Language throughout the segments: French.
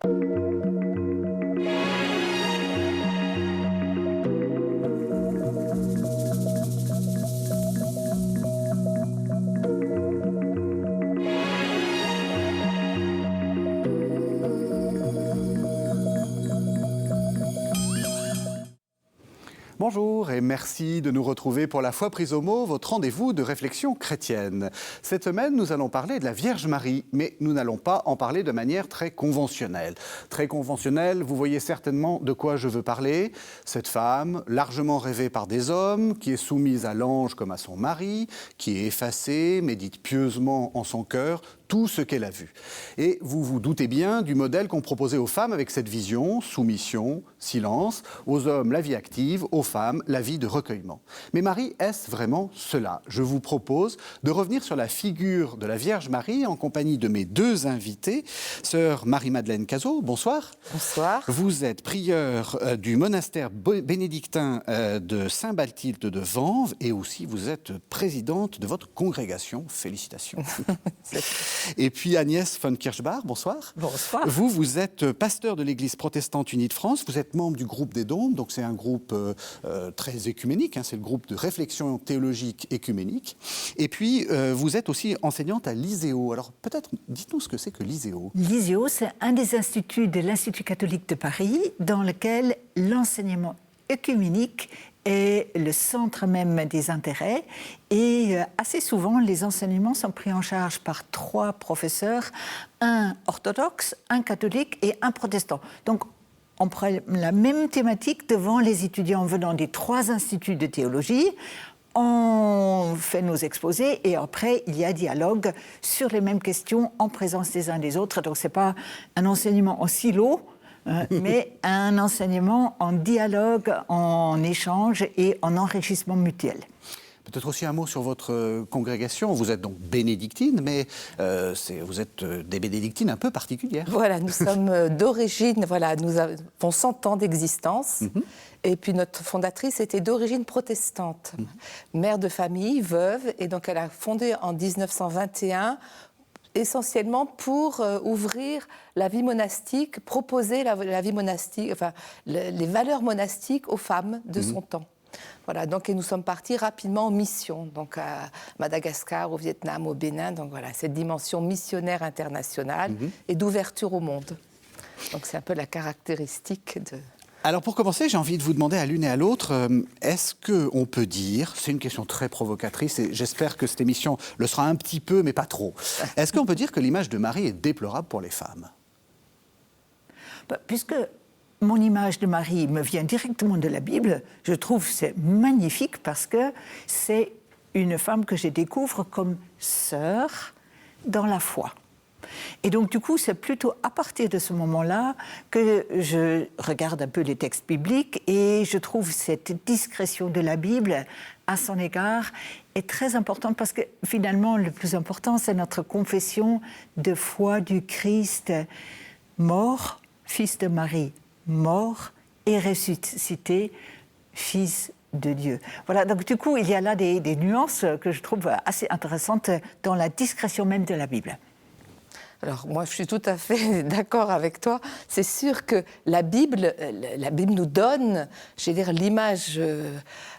Bonjour et merci de nous retrouver pour La Foi prise au mot, votre rendez-vous de réflexion chrétienne. Cette semaine, nous allons parler de la Vierge Marie, mais nous n'allons pas en parler de manière très conventionnelle. Très conventionnelle, vous voyez certainement de quoi je veux parler. Cette femme, largement rêvée par des hommes, qui est soumise à l'ange comme à son mari, qui est effacée, médite pieusement en son cœur tout ce qu'elle a vu. Et vous vous doutez bien du modèle qu'on proposait aux femmes avec cette vision, soumission, silence, aux hommes la vie active, aux femmes la vie de recueillement. Mais Marie, est-ce vraiment cela? Je vous propose de revenir sur la figure de la Vierge Marie en compagnie de mes deux invités, sœur Marie-Madeleine Cazot, bonsoir. Bonsoir. Vous êtes prieure du monastère bénédictin de Saint-Balthilde de Vanves et aussi vous êtes présidente de votre congrégation. Félicitations. Et puis Agnès von Kirchbach, bonsoir. Bonsoir. Vous êtes pasteur de l'Église protestante unie de France, vous êtes membre du groupe des Dombes, donc c'est un groupe très écuménique, c'est le groupe de réflexion théologique écuménique. Et puis vous êtes aussi enseignante à l'ISEO. Alors peut-être, dites-nous ce que c'est que l'ISEO. L'ISEO, c'est un des instituts de l'Institut catholique de Paris dans lequel l'enseignement œcuménique est le centre même des intérêts et assez souvent les enseignements sont pris en charge par 3 professeurs, un orthodoxe, un catholique et un protestant. Donc on prend la même thématique devant les étudiants venant des 3 instituts de théologie. On fait nos exposés et après, il y a dialogue sur les mêmes questions en présence des uns des autres. Donc, ce n'est pas un enseignement en silo, mais un enseignement en dialogue, en échange et en enrichissement mutuel. Peut-être aussi un mot sur votre congrégation. Vous êtes donc bénédictine, mais vous êtes des bénédictines un peu particulières. Voilà, nous sommes d'origine, nous avons 100 ans d'existence. Et puis notre fondatrice était d'origine protestante, mère de famille, veuve, et donc elle a fondé en 1921 essentiellement pour ouvrir la vie monastique, proposer la vie monastique, les valeurs monastiques aux femmes de son temps. Voilà, donc et nous sommes partis rapidement en mission, donc à Madagascar, au Vietnam, au Bénin, donc voilà, cette dimension missionnaire internationale et d'ouverture au monde. Donc c'est un peu la caractéristique de... Alors pour commencer, j'ai envie de vous demander à l'une et à l'autre, est-ce qu'on peut dire, c'est une question très provocatrice et j'espère que cette émission le sera un petit peu mais pas trop, est-ce qu'on peut dire que l'image de Marie est déplorable pour les femmes? Puisque mon image de Marie me vient directement de la Bible, je trouve que c'est magnifique parce que c'est une femme que je découvre comme sœur dans la foi. Et donc, du coup, c'est plutôt à partir de ce moment-là que je regarde un peu les textes bibliques et je trouve cette discrétion de la Bible à son égard est très importante parce que finalement, le plus important, c'est notre confession de foi du Christ mort, fils de Marie, mort et ressuscité, fils de Dieu. Voilà, donc du coup, il y a là des nuances que je trouve assez intéressantes dans la discrétion même de la Bible. Alors moi, je suis tout à fait d'accord avec toi. C'est sûr que la Bible nous donne, je veux dire, l'image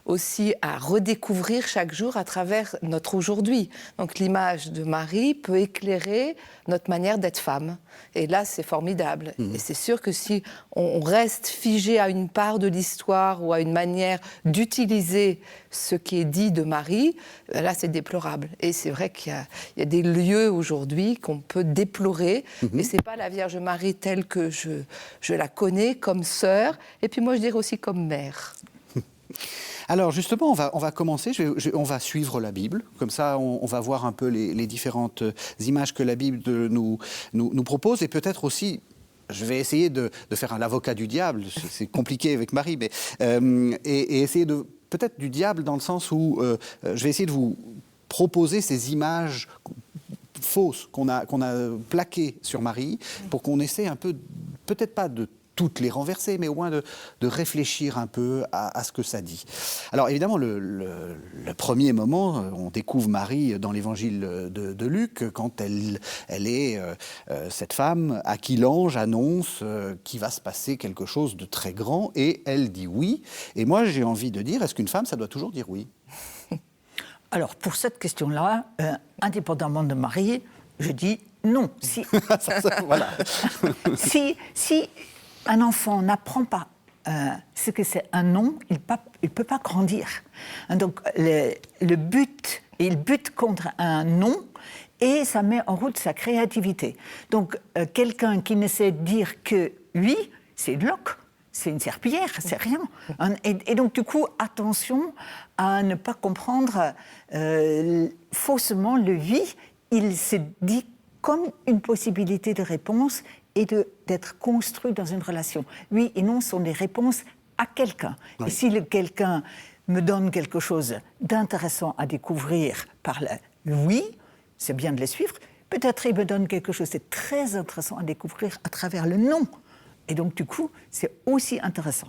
aussi à redécouvrir chaque jour à travers notre aujourd'hui. Donc l'image de Marie peut éclairer notre manière d'être femme. Et là, c'est formidable. Et c'est sûr que si on reste figé à une part de l'histoire ou à une manière d'utiliser ce qui est dit de Marie, là, c'est déplorable. Et c'est vrai qu'il y a des lieux aujourd'hui qu'on peut déplorer. Et ce n'est pas la Vierge Marie telle que je la connais comme sœur. Et puis moi, je dirais aussi comme mère. Alors justement, on va commencer, on va suivre la Bible, comme ça on va voir un peu les différentes images que la Bible nous propose, et peut-être aussi, je vais essayer de faire un avocat du diable, c'est compliqué avec Marie, mais, et essayer de, peut-être du diable dans le sens où je vais essayer de vous proposer ces images fausses qu'on a plaquées sur Marie, pour qu'on essaie un peu, peut-être pas de toutes les renverser, mais au moins de réfléchir un peu à ce que ça dit. Alors évidemment, le premier moment, on découvre Marie dans l'évangile de Luc, quand elle est cette femme à qui l'ange annonce qu'il va se passer quelque chose de très grand, et elle dit oui. Et moi, j'ai envie de dire, est-ce qu'une femme, ça doit toujours dire oui? Alors, pour cette question-là, indépendamment de Marie, je dis non. Voilà. Si un enfant n'apprend pas ce que c'est un non, il ne peut pas grandir. Donc, le but, il bute contre un non et ça met en route sa créativité. Donc, quelqu'un qui ne sait dire que oui, c'est une loque. C'est une serpillière, c'est rien. Et donc, du coup, attention à ne pas comprendre faussement le oui. Il se dit comme une possibilité de réponse et d'être construit dans une relation. Oui et non sont des réponses à quelqu'un. Oui. Et si quelqu'un me donne quelque chose d'intéressant à découvrir par le oui, c'est bien de les suivre. Peut-être il me donne quelque chose de très intéressant à découvrir à travers le non. Et donc, du coup, c'est aussi intéressant.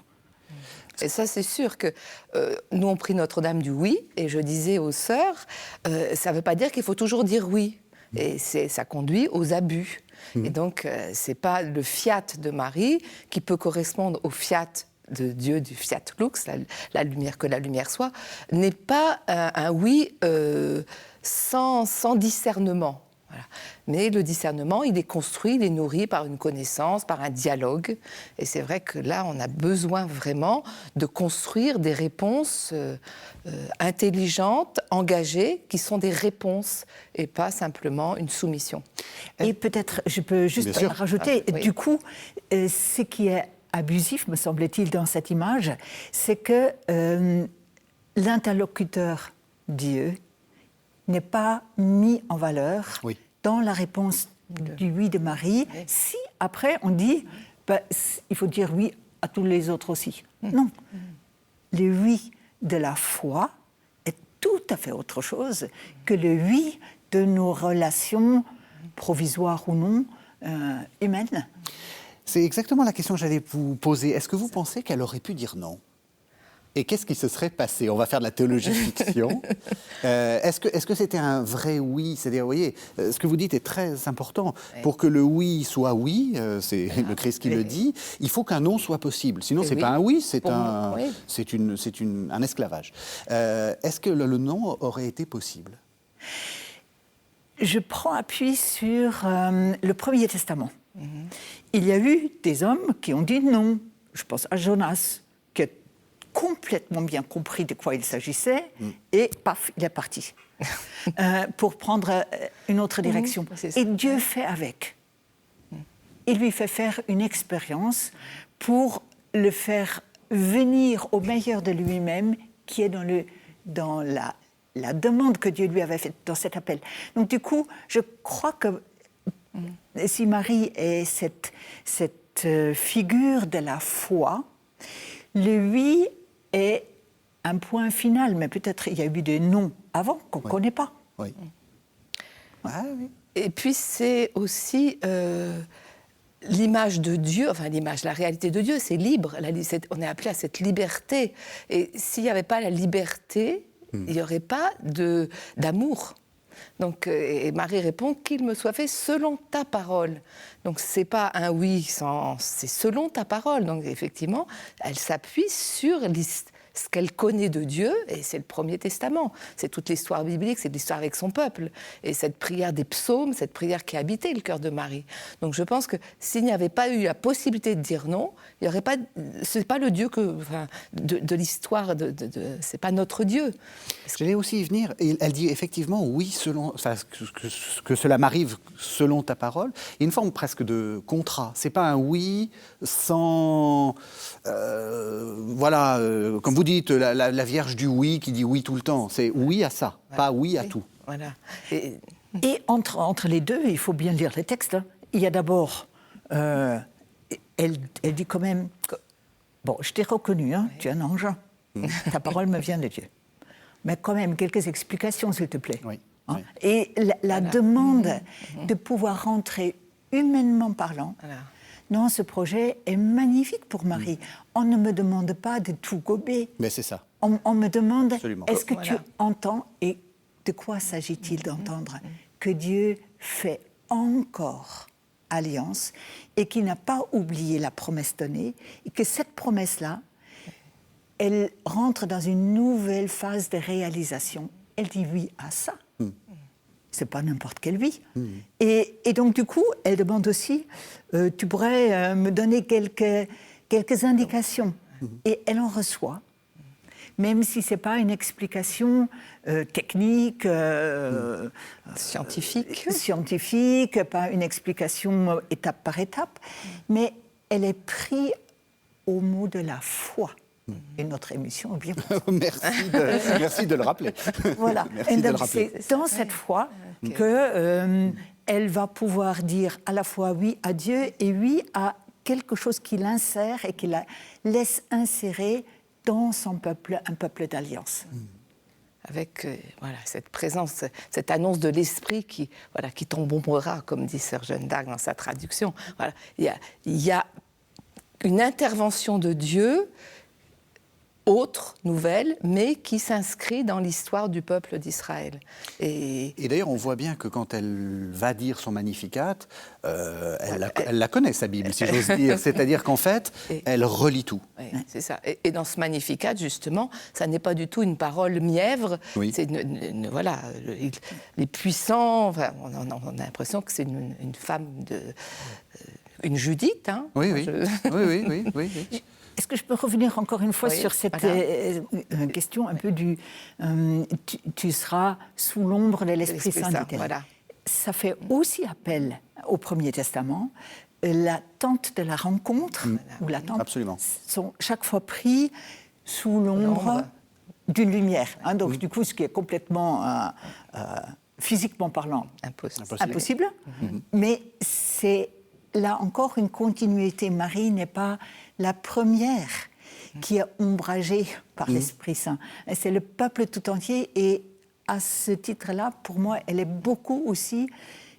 Et ça, c'est sûr que nous, on prie Notre-Dame du oui, et je disais aux sœurs, ça ne veut pas dire qu'il faut toujours dire oui. Et ça conduit aux abus. Et donc, ce n'est pas le fiat de Marie qui peut correspondre au fiat de Dieu, du fiat lux, la lumière, que la lumière soit, n'est pas un oui sans discernement. Voilà. Mais le discernement, il est construit, il est nourri par une connaissance, par un dialogue. Et c'est vrai que là, on a besoin vraiment de construire des réponses intelligentes, engagées, qui sont des réponses et pas simplement une soumission. Et peut-être, je peux juste rajouter, oui. Du coup, ce qui est abusif, me semble-t-il, dans cette image, c'est que l'interlocuteur Dieu n'est pas mis en valeur dans la réponse du oui de Marie, si après on dit il faut dire oui à tous les autres aussi. Non. Le oui de la foi est tout à fait autre chose que le oui de nos relations, provisoires ou non, humaines. C'est exactement la question que j'allais vous poser. Est-ce que vous pensez qu'elle aurait pu dire non ? Et qu'est-ce qui se serait passé ? On va faire de la théologie fiction. Est-ce que c'était un vrai oui ? C'est-à-dire, vous voyez, ce que vous dites est très important. Pour que le oui soit oui, c'est le Christ qui le dit, il faut qu'un non soit possible. Sinon, c'est pas un oui, c'est un esclavage. Est-ce que le non aurait été possible ? Je prends appui sur le Premier Testament. Il y a eu des hommes qui ont dit non. Je pense à Jonas, qui a complètement bien compris de quoi il s'agissait, et paf, il est parti pour prendre une autre direction. Et Dieu fait avec. Il lui fait faire une expérience pour le faire venir au meilleur de lui-même, qui est dans la demande que Dieu lui avait faite dans cet appel. Donc du coup, je crois que si Marie est cette figure de la foi, le oui est un point final, mais peut-être il y a eu des non avant qu'on ne connaît pas. Oui. Et puis c'est aussi l'image de Dieu, enfin la réalité de Dieu, c'est libre. On est appelé à cette liberté. Et s'il n'y avait pas la liberté, il n'y aurait pas d'amour. Donc, et Marie répond qu'il me soit fait selon ta parole. Donc, c'est pas un oui c'est selon ta parole. Donc, effectivement, elle s'appuie sur ce qu'elle connaît de Dieu, et c'est le Premier Testament. C'est toute l'histoire biblique, c'est l'histoire avec son peuple. Et cette prière des psaumes, cette prière qui habitait le cœur de Marie. Donc, je pense que s'il n'y avait pas eu la possibilité de dire non, il y aurait pas. C'est pas le Dieu de l'histoire. C'est pas notre Dieu. J'allais aussi y venir. Et elle dit effectivement oui que cela m'arrive selon ta parole. Il y a une forme presque de contrat. C'est pas un oui sans comme vous dites, la Vierge du oui qui dit oui tout le temps. C'est oui à ça, pas oui à tout. Voilà. Et entre les deux, il faut bien lire les textes. Il y a d'abord, elle dit quand même, bon, je t'ai reconnu, tu es un ange, ta parole me vient de Dieu. Mais quand même, quelques explications, s'il te plaît. Oui. Et la demande de pouvoir rentrer humainement parlant non, ce projet est magnifique pour Marie. On ne me demande pas de tout gober. Mais c'est ça. On me demande, Absolument. est-ce que tu Voilà. entends, et de quoi s'agit-il d'entendre que Dieu fait encore alliance et qu'il n'a pas oublié la promesse donnée et que cette promesse-là, elle rentre dans une nouvelle phase de réalisation. Elle dit oui à ça. C'est pas n'importe quelle vie. Et donc, du coup, elle demande aussi, tu pourrais me donner quelques indications. Et elle en reçoit, même si ce n'est pas une explication technique, Scientifique. pas une explication étape par étape, mais elle est prise au mot de la foi. Et notre émission est bien. Merci de le rappeler. Voilà. Merci Et de le donc, rappeler. c'est dans cette foi qu'elle va pouvoir dire à la fois oui à Dieu et oui à quelque chose qui l'insère et qui la laisse insérer dans son peuple, un peuple d'alliance. Avec voilà, cette présence, cette annonce de l'Esprit qui t'embombera, comme dit Sœur Jeanne d'Arc dans sa traduction. Voilà. Il y a une intervention de Dieu autre, nouvelle, mais qui s'inscrit dans l'histoire du peuple d'Israël. Et d'ailleurs, on voit bien que quand elle va dire son Magnificat, elle la connaît, sa Bible, si j'ose dire. C'est-à-dire qu'en fait, elle relit tout. Oui, c'est ça. Et dans ce Magnificat, justement, ça n'est pas du tout une parole mièvre. Oui. C'est voilà, les puissants. Enfin, on a l'impression que c'est une femme une Judith. Hein. Oui. Oui. Est-ce que je peux revenir encore une fois sur cette question un peu du tu seras sous l'ombre de l'Esprit Saint, dit-elle. Voilà. Ça fait aussi appel au Premier Testament. La tente de la rencontre ou la tente sont chaque fois pris sous l'ombre d'une lumière. Hein, donc du coup, ce qui est complètement physiquement parlant impossible. Mais c'est là encore une continuité. Marie n'est pas la première qui est ombragée par l'Esprit Saint. Et c'est le peuple tout entier. Et à ce titre-là, pour moi, elle est beaucoup aussi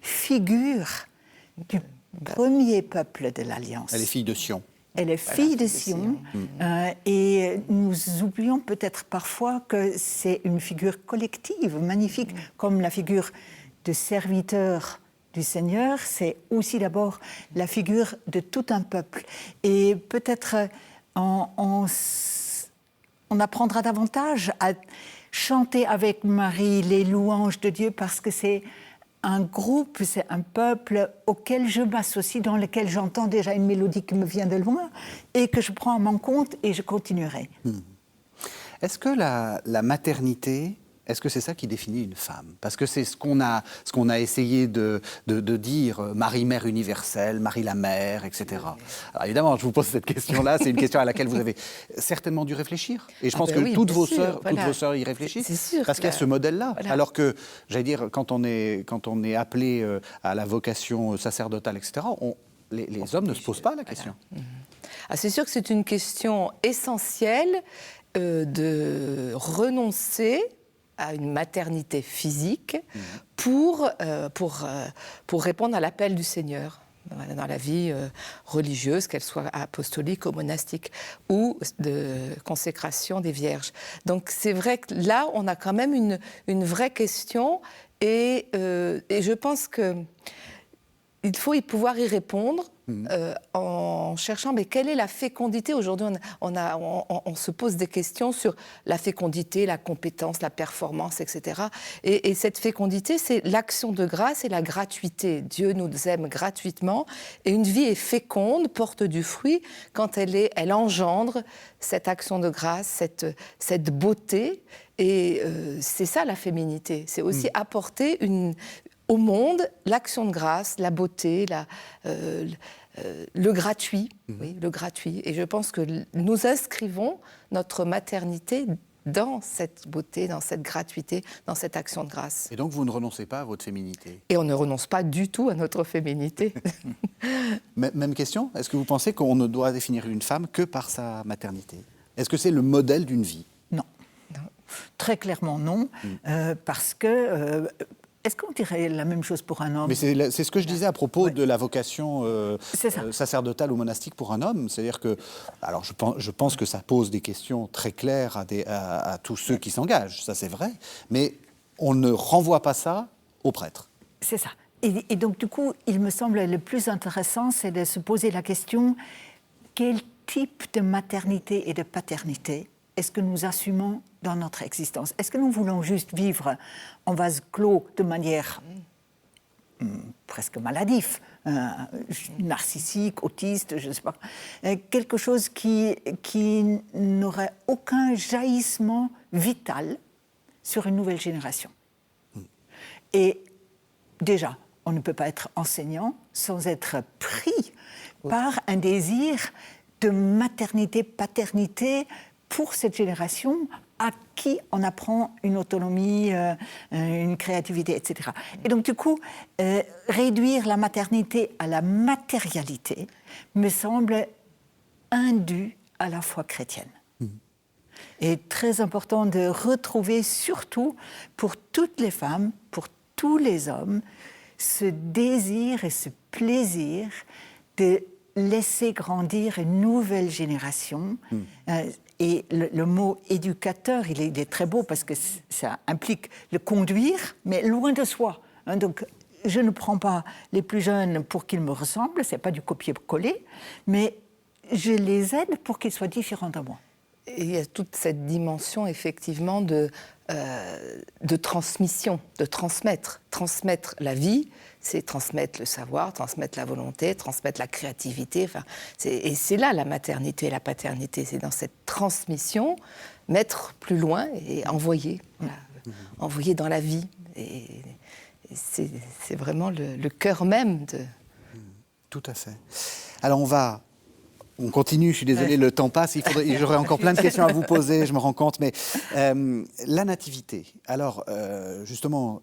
figure du premier peuple de l'Alliance. Elle est fille de Sion. Elle est fille de Sion. Et nous oublions peut-être parfois que c'est une figure collective, magnifique, comme la figure de serviteur du Seigneur, c'est aussi d'abord la figure de tout un peuple. Et peut-être on apprendra davantage à chanter avec Marie les louanges de Dieu parce que c'est un groupe, c'est un peuple auquel je m'associe, dans lequel j'entends déjà une mélodie qui me vient de loin et que je prends à mon compte et je continuerai. Est-ce que la maternité... Est-ce que c'est ça qui définit une femme? Parce que c'est ce qu'on a essayé de dire, Marie mère universelle, Marie la mère, etc. Alors évidemment, je vous pose cette question-là, c'est une question à laquelle vous avez certainement dû réfléchir. Et je pense que toutes vos sœurs y réfléchissent. C'est sûr. Parce qu'il y a ce modèle-là. Voilà. Alors que, j'allais dire, quand on est appelé à la vocation sacerdotale, etc., les hommes ne se posent pas la question. Voilà. Ah, c'est sûr que c'est une question essentielle de renoncer à une maternité physique pour répondre à l'appel du Seigneur dans la vie religieuse, qu'elle soit apostolique ou monastique, ou de consécration des vierges. Donc c'est vrai que là, on a quand même une vraie question et je pense qu'il faut pouvoir y répondre en cherchant mais quelle est la fécondité. Aujourd'hui, on se pose des questions sur la fécondité, la compétence, la performance, etc. Et cette fécondité, c'est l'action de grâce et la gratuité. Dieu nous aime gratuitement et une vie est féconde, porte du fruit quand elle engendre cette action de grâce, cette beauté. Et c'est ça la féminité. C'est aussi apporter au monde l'action de grâce, la beauté, le gratuit, oui, le gratuit. Et je pense que nous inscrivons notre maternité dans cette beauté, dans cette gratuité, dans cette action de grâce. Et donc vous ne renoncez pas à votre féminité? Et on ne renonce pas du tout à notre féminité. Même question, est-ce que vous pensez qu'on ne doit définir une femme que par sa maternité? Est-ce que c'est le modèle d'une vie? Non. Très clairement non, parce que est-ce qu'on dirait la même chose pour un homme? Mais c'est ce que je disais à propos de la vocation sacerdotale ou monastique pour un homme. C'est-à-dire que, alors je pense que ça pose des questions très claires à tous ceux qui s'engagent, ça c'est vrai, mais on ne renvoie pas ça aux prêtres. C'est ça. Et donc du coup, il me semble le plus intéressant, c'est de se poser la question, quel type de maternité et de paternité est-ce que nous assumons dans notre existence? Est-ce que nous voulons juste vivre en vase clos de manière presque maladive, narcissique, autiste, je ne sais pas, quelque chose qui n'aurait aucun jaillissement vital sur une nouvelle génération? Et déjà, on ne peut pas être enseignant sans être pris par un désir de maternité, paternité pour cette génération à qui on apprend une autonomie, une créativité, etc. Et donc, du coup, réduire la maternité à la matérialité me semble indu à la foi chrétienne. Et très important de retrouver, surtout pour toutes les femmes, pour tous les hommes, ce désir et ce plaisir de laisser grandir une nouvelle génération. Et le mot éducateur, il est très beau parce que ça implique le conduire, mais loin de soi. Donc, je ne prends pas les plus jeunes pour qu'ils me ressemblent, ce n'est pas du copier-coller, mais je les aide pour qu'ils soient différents de moi. Et il y a toute cette dimension, effectivement, de transmission, de transmettre. Transmettre la vie, c'est transmettre le savoir, transmettre la volonté, transmettre la créativité. Enfin, et c'est là la maternité et la paternité. C'est dans cette transmission, mettre plus loin et envoyer. Voilà, envoyer dans la vie. Et c'est vraiment le cœur même de... Tout à fait. Alors on continue, je suis désolé, le temps passe, j'aurais encore plein de questions à vous poser, je me rends compte, mais la nativité. Alors, justement,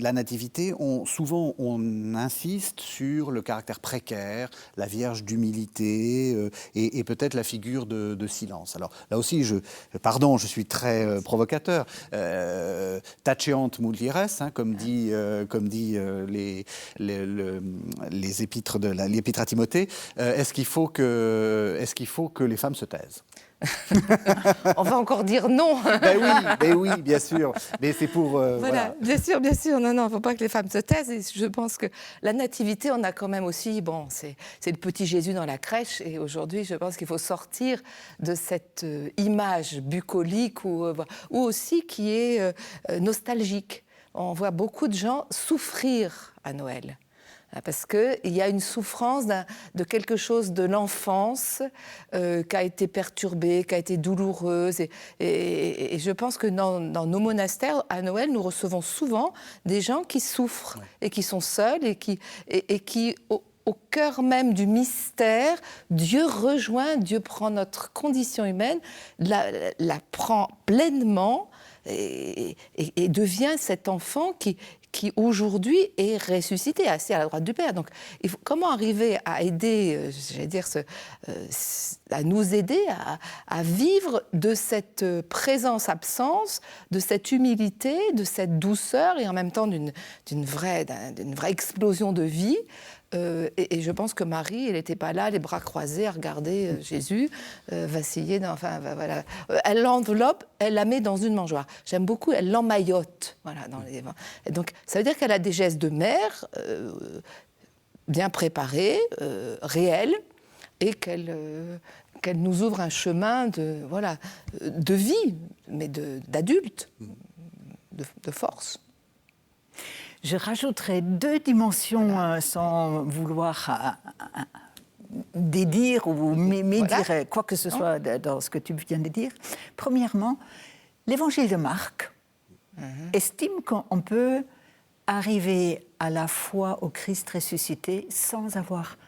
la nativité, souvent on insiste sur le caractère précaire, la Vierge d'humilité et peut-être la figure de silence. Alors là aussi, je suis très provocateur. Taceant mulieres, comme dit les épîtres l'épître à Timothée. Est-ce qu'il faut que les femmes se taisent? On va encore dire non. Ben oui, bien sûr. Mais c'est pour... voilà, bien sûr. Non, il ne faut pas que les femmes se taisent. Et je pense que la nativité, on a quand même aussi... Bon, c'est le petit Jésus dans la crèche. Et aujourd'hui, je pense qu'il faut sortir de cette image bucolique ou aussi qui est nostalgique. On voit beaucoup de gens souffrir à Noël. Parce qu'il y a une souffrance de quelque chose de l'enfance qui a été perturbée, qui a été douloureuse. Et je pense que dans nos monastères, à Noël, nous recevons souvent des gens qui souffrent et qui sont seuls et qui au cœur même du mystère, Dieu rejoint, Dieu prend notre condition humaine, la prend pleinement et devient cet enfant qui aujourd'hui est ressuscité, assis à la droite du Père. Donc, comment arriver à aider, à nous aider à vivre de cette présence-absence, de cette humilité, de cette douceur et en même temps d'une vraie explosion de vie. Et je pense que Marie, elle n'était pas là, les bras croisés, à regarder Jésus vaciller. Voilà. Elle l'enveloppe, elle la met dans une mangeoire. J'aime beaucoup, elle l'emmaillote. Voilà, et donc, ça veut dire qu'elle a des gestes de mère bien préparés, réels, et qu'elle nous ouvre un chemin de vie, mais d'adulte, de force. Je rajouterai 2 dimensions sans vouloir dédire ou médire quoi que ce soit dans ce que tu viens de dire. Premièrement, l'évangile de Marc estime qu'on peut arriver à la foi au Christ ressuscité sans avoir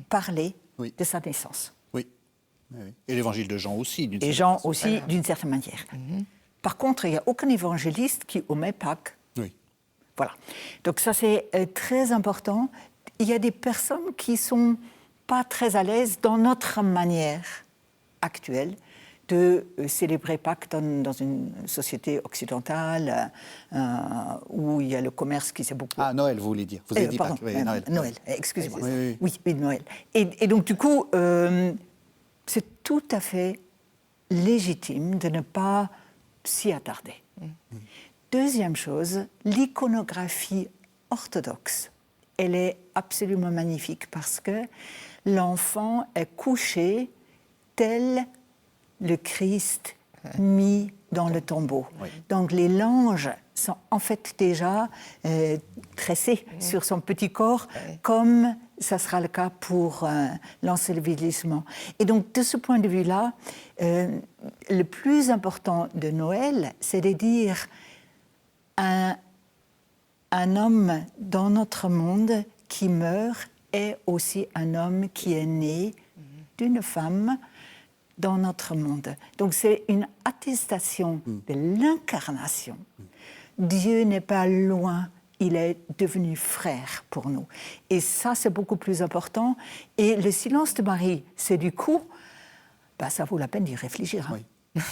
parlé de sa naissance. Oui. Et l'évangile de Jean aussi. Et Jean aussi, d'une certaine manière. Par contre, il n'y a aucun évangéliste qui omet Pâques. Voilà. Donc ça, c'est très important. Il y a des personnes qui ne sont pas très à l'aise dans notre manière actuelle de célébrer Pâques dans une société occidentale où il y a le commerce qui s'est beaucoup... Ah, Noël, vous voulez dire. Vous avez dit pardon, Pâques. Oui, Noël. Noël, excusez-moi. Oui. Noël. Et donc, du coup, c'est tout à fait légitime de ne pas s'y attarder. Deuxième chose, l'iconographie orthodoxe, elle est absolument magnifique parce que l'enfant est couché tel le Christ mis dans le tombeau. Oui. Donc les langes sont en fait déjà tressés sur son petit corps, comme ça sera le cas pour l'ensevelissement. Et donc de ce point de vue-là, le plus important de Noël, c'est de dire un homme dans notre monde qui meurt est aussi un homme qui est né d'une femme dans notre monde. Donc c'est une attestation de l'incarnation. Dieu n'est pas loin, il est devenu frère pour nous. Et ça, c'est beaucoup plus important. Et le silence de Marie, c'est du coup, ça vaut la peine d'y réfléchir. Hein. Oui.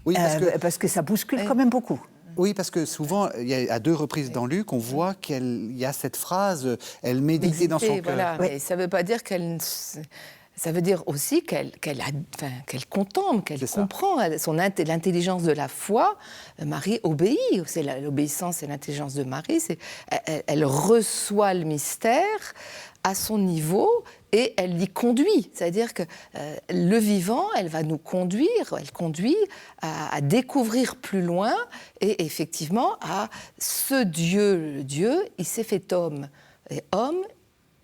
Oui, parce que ça bouscule quand même beaucoup. Oui, parce que souvent, il y a à 2 reprises dans Luc, on voit qu'il y a cette phrase, elle méditait dans son cœur. Voilà. Mais ça ne veut pas dire qu'elle... Ça veut dire aussi qu'elle contemple, qu'elle comprend l'intelligence de la foi. Marie obéit, c'est l'obéissance et l'intelligence de Marie. Elle reçoit le mystère à son niveau et elle l'y conduit. C'est-à-dire que le vivant, elle va nous conduire, elle conduit à découvrir plus loin et effectivement à ce Dieu. Le Dieu, il s'est fait homme. Et homme,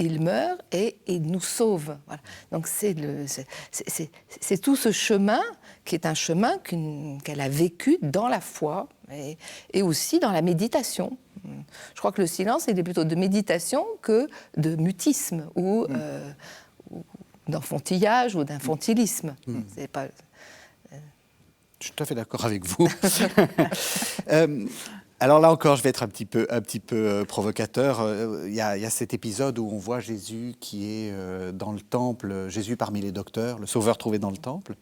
il meurt et il nous sauve. Voilà. Donc c'est tout ce chemin qui est un chemin qu'elle a vécu dans la foi et aussi dans la méditation. Je crois que le silence, il est plutôt de méditation que de mutisme ou d'enfantillage ou d'infantilisme. C'est pas... Je suis tout à fait d'accord avec vous. Alors là encore, je vais être un petit peu provocateur. Il y a cet épisode où on voit Jésus qui est dans le temple, Jésus parmi les docteurs, le sauveur trouvé dans le temple.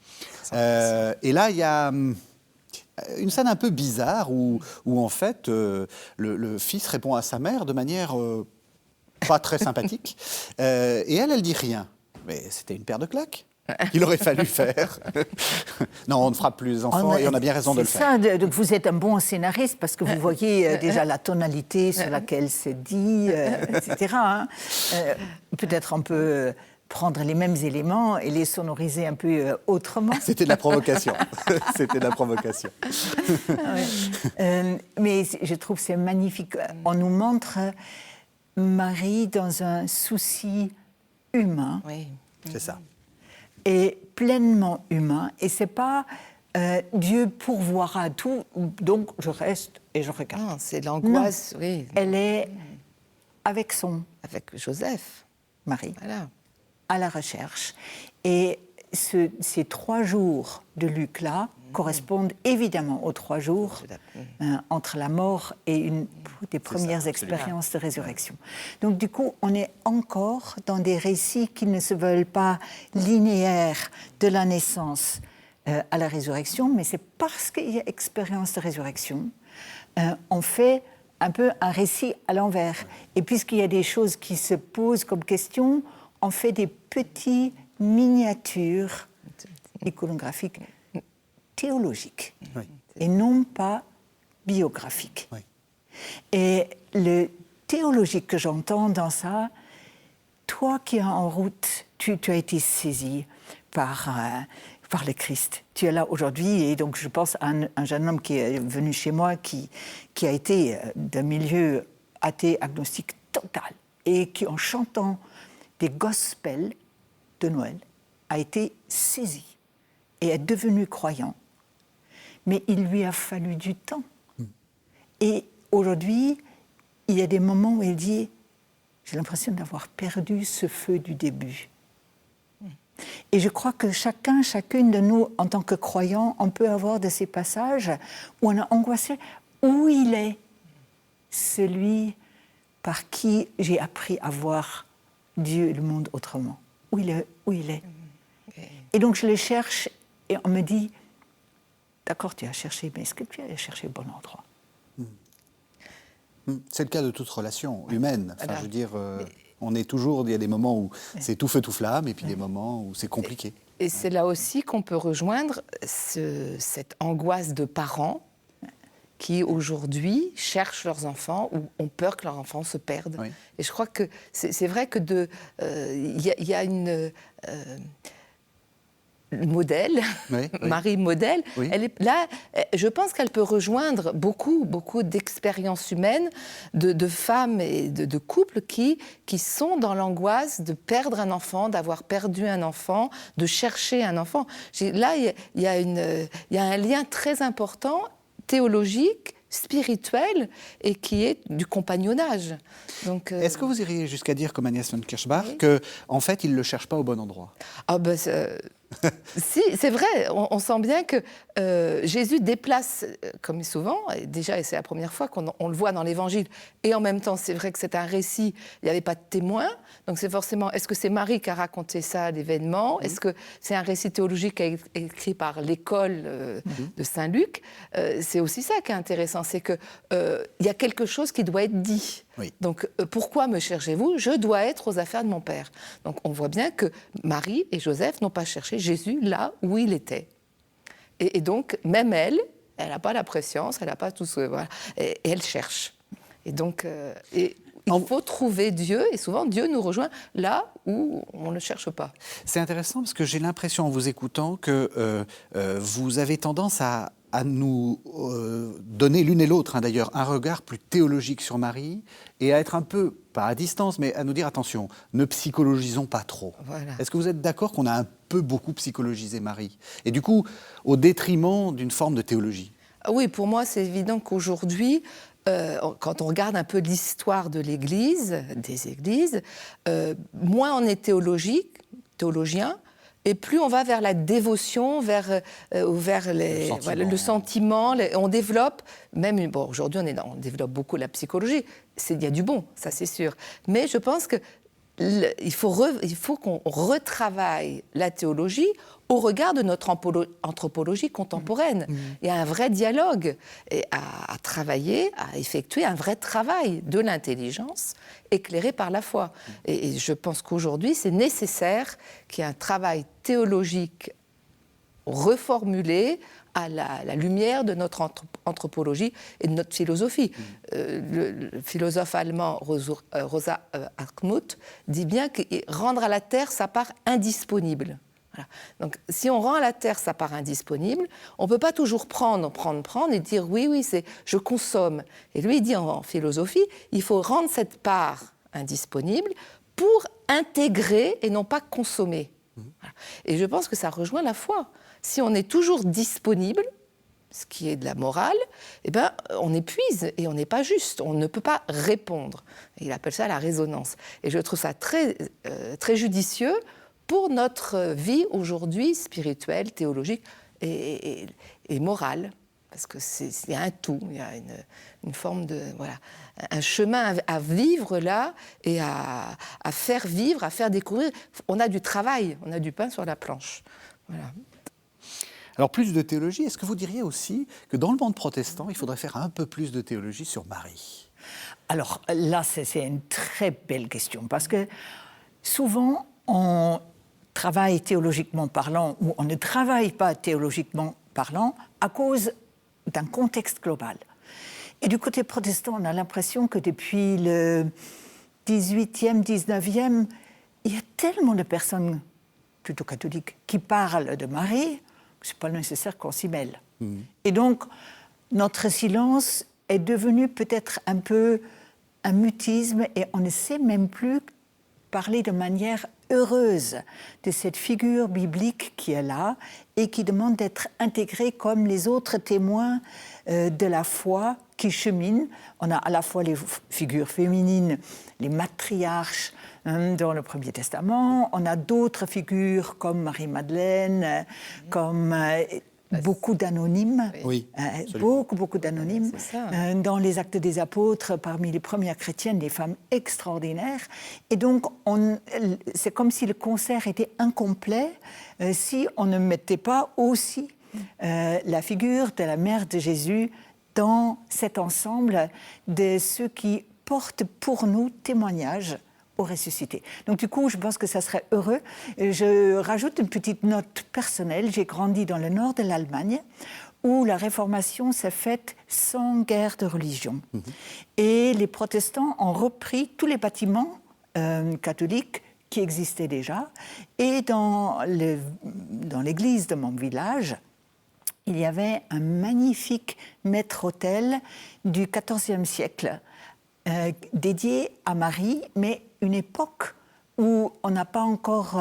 Et là, il y a une scène un peu bizarre où en fait, le fils répond à sa mère de manière pas très sympathique. Et elle dit rien. Mais c'était une paire de claques. qu'il aurait fallu faire. Non, on ne frappe plus les enfants et on a bien raison de le faire. C'est ça, donc vous êtes un bon scénariste parce que vous voyez déjà la tonalité sur laquelle c'est dit, etc. Hein. Peut-être on peut prendre les mêmes éléments et les sonoriser un peu autrement. C'était de la provocation. C'était de la provocation. Mais je trouve que c'est magnifique. On nous montre Marie dans un souci humain. Oui. C'est ça. Et pleinement humain. Et c'est pas Dieu pourvoira tout, donc je reste et je regarde. Non, c'est l'angoisse, oui. Elle est avec Joseph. Mari. Voilà. À la recherche. Et ces 3 jours de Luc-là correspondent évidemment aux 3 jours entre la mort et une des premières expériences de résurrection. Donc du coup, on est encore dans des récits qui ne se veulent pas linéaires de la naissance à la résurrection, mais c'est parce qu'il y a expérience de résurrection, on fait un peu un récit à l'envers. Et puisqu'il y a des choses qui se posent comme question, on fait des petits miniatures iconographiques théologiques et non pas biographiques. Oui. Et le théologique que j'entends dans ça, toi qui es en route, tu as été saisi par le Christ. Tu es là aujourd'hui et donc je pense à un jeune homme qui est venu chez moi qui a été d'un milieu athée, agnostique total et qui en chantant des gospels de Noël a été saisi et est devenu croyant. Mais il lui a fallu du temps. Et aujourd'hui, il y a des moments où il dit « j'ai l'impression d'avoir perdu ce feu du début ». Et je crois que chacune de nous, en tant que croyants, on peut avoir de ces passages où on a angoissé. Où il est celui par qui j'ai appris à voir Dieu et le monde autrement? Où il est? Et donc je le cherche et on me dit d'accord, tu as cherché, mais est-ce que tu as cherché au bon endroit? C'est le cas de toute relation humaine. Enfin, Voilà. je veux dire, on est toujours, il y a des moments où c'est tout feu, tout flamme, et puis des moments où c'est compliqué. Et c'est là aussi qu'on peut rejoindre cette angoisse de parents qui, aujourd'hui, cherchent leurs enfants ou ont peur que leurs enfants se perdent. Oui. Et je crois que c'est vrai que y a une... modèle, Oui, oui. Marie modèle, Oui. elle est là. Je pense qu'elle peut rejoindre beaucoup d'expériences humaines, de femmes et de couples qui sont dans l'angoisse de perdre un enfant, d'avoir perdu un enfant, de chercher un enfant. Là, il y a un lien très important, théologique, spirituel, et qui est du compagnonnage. Donc, Est-ce que vous iriez jusqu'à dire, comme Agnès von Kirchbach, Oui. qu'en fait, il ne le cherche pas au bon endroit? Ah ben, si, c'est vrai, on sent bien que Jésus déplace, comme souvent, et déjà, et c'est la première fois qu'on le voit dans l'Évangile, et en même temps, c'est vrai que c'est un récit, il n'y avait pas de témoin, donc c'est forcément, est-ce que c'est Marie qui a raconté ça, l'événement? Est-ce que c'est un récit théologique écrit par l'école de Saint-Luc? C'est aussi ça qui est intéressant, c'est qu'il y a quelque chose qui doit être dit. Oui. Donc, pourquoi me cherchez-vous? Je dois être aux affaires de mon Père. Donc, on voit bien que Marie et Joseph n'ont pas cherché Jésus là où il était. Et donc, même elle n'a pas la préscience, elle n'a pas tout ce... Voilà, et elle cherche. Et donc, il faut trouver Dieu, et souvent, Dieu nous rejoint là où on ne cherche pas. C'est intéressant parce que j'ai l'impression, en vous écoutant, que vous avez tendance à nous donner l'une et l'autre, d'ailleurs, un regard plus théologique sur Marie et à être un peu, pas à distance, mais à nous dire, attention, ne psychologisons pas trop. Voilà. Est-ce que vous êtes d'accord qu'on a un peu beaucoup psychologisé Marie? Et du coup, au détriment d'une forme de théologie? Oui, pour moi, c'est évident qu'aujourd'hui, quand on regarde un peu l'histoire de l'Église, des Églises, moins on est théologien, et plus on va vers la dévotion, vers le sentiment. On développe, même, bon, aujourd'hui on développe beaucoup la psychologie, il y a du bon, ça c'est sûr. Mais je pense que il faut qu'on retravaille la théologie au regard de notre anthropologie contemporaine. Il y a un vrai dialogue à travailler, à effectuer un vrai travail de l'intelligence éclairé par la foi. Et je pense qu'aujourd'hui, c'est nécessaire qu'il y ait un travail théologique reformulé à la lumière de notre anthropologie et de notre philosophie. Le philosophe allemand Rosa Hartmut dit bien que rendre à la terre sa part indisponible. Voilà. Donc, si on rend à la terre sa part indisponible, on ne peut pas toujours prendre et dire oui, je consomme. Et lui, il dit en philosophie, il faut rendre cette part indisponible pour intégrer et non pas consommer. Voilà. Et je pense que ça rejoint la foi. Si on est toujours disponible, ce qui est de la morale, eh ben, on épuise et on n'est pas juste. On ne peut pas répondre. Et il appelle ça la résonance. Et je trouve ça très, très judicieux pour notre vie aujourd'hui, spirituelle, théologique et morale. Parce qu'il y a un tout, il y a une forme de... Voilà, un chemin à vivre là et à faire vivre, à faire découvrir. On a du travail, on a du pain sur la planche. Voilà. Alors, plus de théologie, est-ce que vous diriez aussi que dans le monde protestant, il faudrait faire un peu plus de théologie sur Marie? Alors là, c'est une très belle question, parce que souvent, on travaille théologiquement parlant, ou on ne travaille pas théologiquement parlant, à cause d'un contexte global. Et du côté protestant, on a l'impression que depuis le 18e, 19e, il y a tellement de personnes, plutôt catholiques, qui parlent de Marie, que ce n'est pas nécessaire qu'on s'y mêle. Et donc, notre silence est devenu peut-être un peu un mutisme, et on ne sait même plus parler de manière heureuse de cette figure biblique qui est là et qui demande d'être intégrée comme les autres témoins de la foi qui cheminent. On a à la fois les figures féminines, les matriarches dans le Premier Testament, on a d'autres figures comme Marie-Madeleine, comme beaucoup d'anonymes, Oui, beaucoup d'anonymes. Dans les Actes des Apôtres, parmi les premières chrétiennes, des femmes extraordinaires. Et donc, c'est comme si le concert était incomplet si on ne mettait pas aussi la figure de la mère de Jésus dans cet ensemble de ceux qui portent pour nous témoignage au ressuscité. Donc du coup, je pense que ça serait heureux. Je rajoute une petite note personnelle. J'ai grandi dans le nord de l'Allemagne, où la Réformation s'est faite sans guerre de religion. Et les protestants ont repris tous les bâtiments catholiques qui existaient déjà. Et dans l'église de mon village, il y avait un magnifique maître-autel du XIVe siècle, dédié à Marie, mais une époque où on n'a pas encore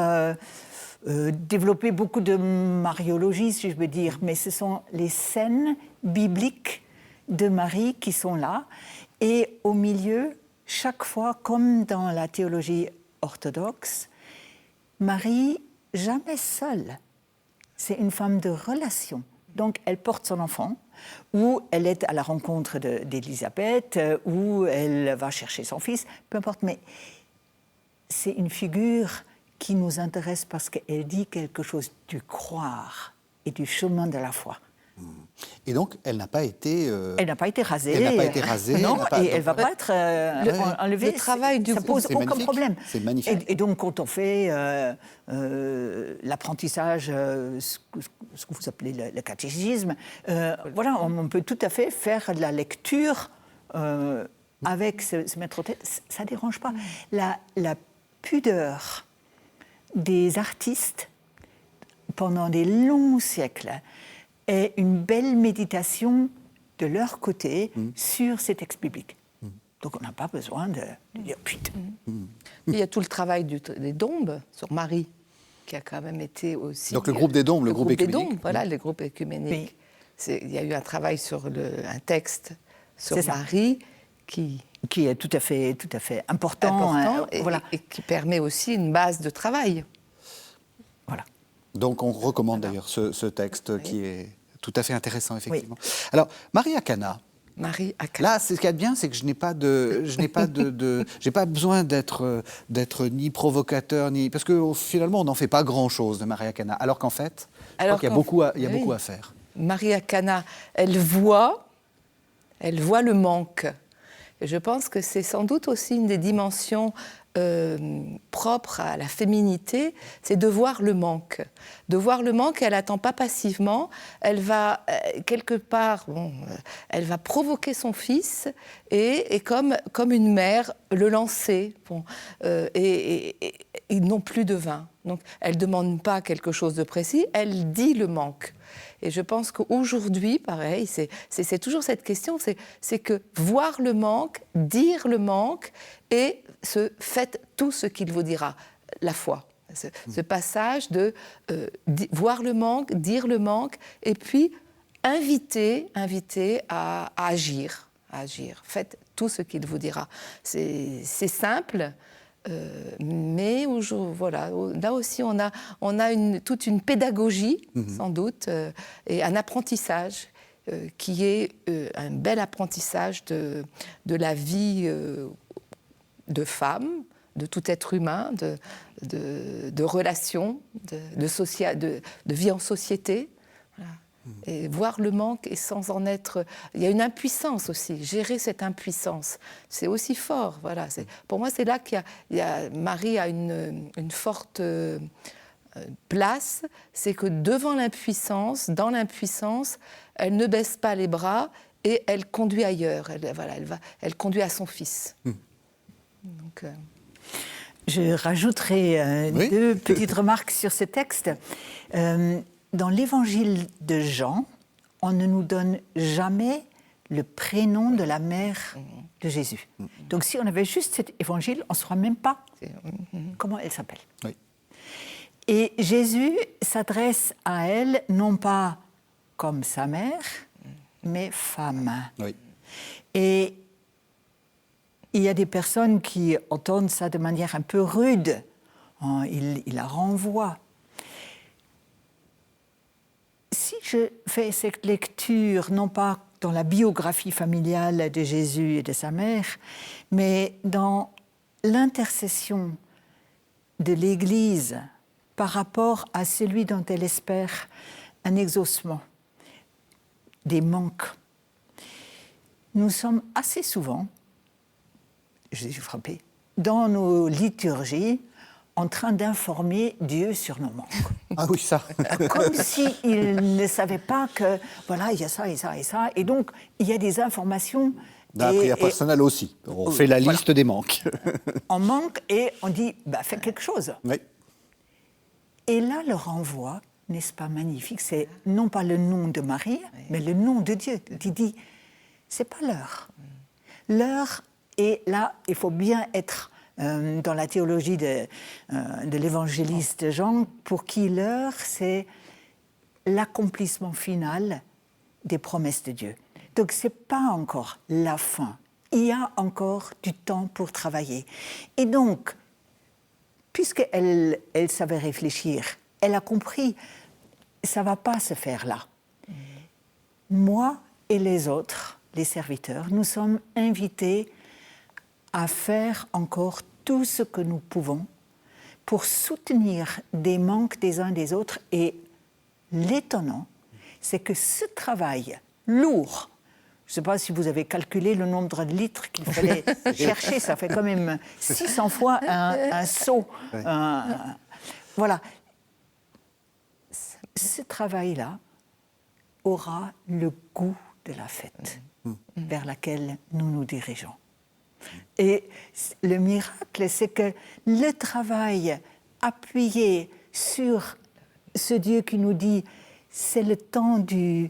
développé beaucoup de mariologie, si je veux dire, mais ce sont les scènes bibliques de Marie qui sont là. Et au milieu, chaque fois, comme dans la théologie orthodoxe, Marie, jamais seule. C'est une femme de relation. Donc, elle porte son enfant, ou elle est à la rencontre d'Élisabeth, ou elle va chercher son fils, peu importe. Mais c'est une figure qui nous intéresse parce qu'elle dit quelque chose du croire et du chemin de la foi. Et donc, elle n'a pas été... Elle n'a pas été rasée. Elle n'a pas été rasée. Non, et elle ne va pas être enlevée. Le travail du ça pose aucun problème. C'est magnifique. Et donc, quand on fait l'apprentissage, ce que vous appelez le catéchisme, voilà, on peut tout à fait faire de la lecture avec ce maître-autel. Ça ne dérange pas. La pudeur des artistes pendant des longs siècles est une belle méditation de leur côté sur ces textes bibliques. Donc on n'a pas besoin de dire putain. Il y a tout le travail des Dombes sur Marie, qui a quand même été aussi... Donc le groupe des Dombes, le groupe des écuménique. Dombes, voilà, le groupe écuménique. Oui. Il y a eu un travail sur un texte sur C'est ça. Marie qui est tout à fait important, voilà. et qui permet aussi une base de travail. Voilà. Donc on recommande d'ailleurs ce texte qui est tout à fait intéressant, effectivement. Alors, Marie à Cana. Marie à Cana. Là, ce qu'il y a de bien, c'est que je n'ai pas besoin d'être ni provocateur, ni... Parce que finalement, on n'en fait pas grand-chose de Marie à Cana. Alors qu'en fait, je crois qu'il y a beaucoup à faire. Marie à Cana, elle voit le manque. Et je pense que c'est sans doute aussi une des dimensions propres à la féminité, c'est de voir le manque. De voir le manque, elle n'attend pas passivement, elle va quelque part, elle va provoquer son fils et comme une mère, le lancer. Et ils n'ont plus de vin. Donc elle ne demande pas quelque chose de précis, elle dit le manque. Et je pense qu'aujourd'hui, pareil, c'est toujours cette question, c'est que voir le manque, dire le manque, et faites tout ce qu'il vous dira, la foi. Ce passage de voir le manque, dire le manque, et puis inviter à agir. Faites tout ce qu'il vous dira. C'est simple. Mais voilà, là aussi on a toute une pédagogie sans doute et un apprentissage qui est un bel apprentissage de la vie de femme, de tout être humain, de relations, de vie en société. Voilà. Et voir le manque et sans en être... Il y a une impuissance aussi, gérer cette impuissance, c'est aussi fort. Voilà. Pour moi, c'est là Marie a une forte place, c'est que devant l'impuissance, dans l'impuissance, elle ne baisse pas les bras et elle conduit ailleurs, elle conduit à son fils. Donc, Je rajouterai deux petites remarques sur ce texte. Dans l'évangile de Jean, on ne nous donne jamais le prénom de la mère de Jésus. Donc si on avait juste cet évangile, on ne saura même pas comment elle s'appelle. Oui. Et Jésus s'adresse à elle non pas comme sa mère, mais femme. Oui. Et il y a des personnes qui entendent ça de manière un peu rude. Il la renvoie. Si je fais cette lecture, non pas dans la biographie familiale de Jésus et de sa mère, mais dans l'intercession de l'Église par rapport à celui dont elle espère un exaucement des manques. Nous sommes assez souvent, je suis frappée, dans nos liturgies, en train d'informer Dieu sur nos manques. Ah oui, ça. Comme s'il ne savait pas que, voilà, il y a ça et ça et ça. Et donc, il y a des informations. Dans la prière personnelle aussi. On fait la liste des manques. On manque et on dit, bah, fais quelque chose. Oui. Et là, le renvoi, n'est-ce pas magnifique? C'est non pas le nom de Marie, mais le nom de Dieu qui dit, c'est pas l'heure. L'heure est là, il faut bien être dans la théologie de l'évangéliste Jean, pour qui l'heure, c'est l'accomplissement final des promesses de Dieu. Donc, ce n'est pas encore la fin. Il y a encore du temps pour travailler. Et donc, puisqu'elle savait réfléchir, elle a compris, ça ne va pas se faire là. Moi et les autres, les serviteurs, nous sommes invités à faire encore tout ce que nous pouvons pour soutenir des manques des uns des autres. Et l'étonnant, c'est que ce travail lourd, je ne sais pas si vous avez calculé le nombre de litres qu'il fallait chercher, ça fait quand même 600 fois un seau. Oui. Voilà. Ce travail-là aura le goût de la fête vers laquelle nous nous dirigeons. Et le miracle, c'est que le travail appuyé sur ce Dieu qui nous dit c'est le temps de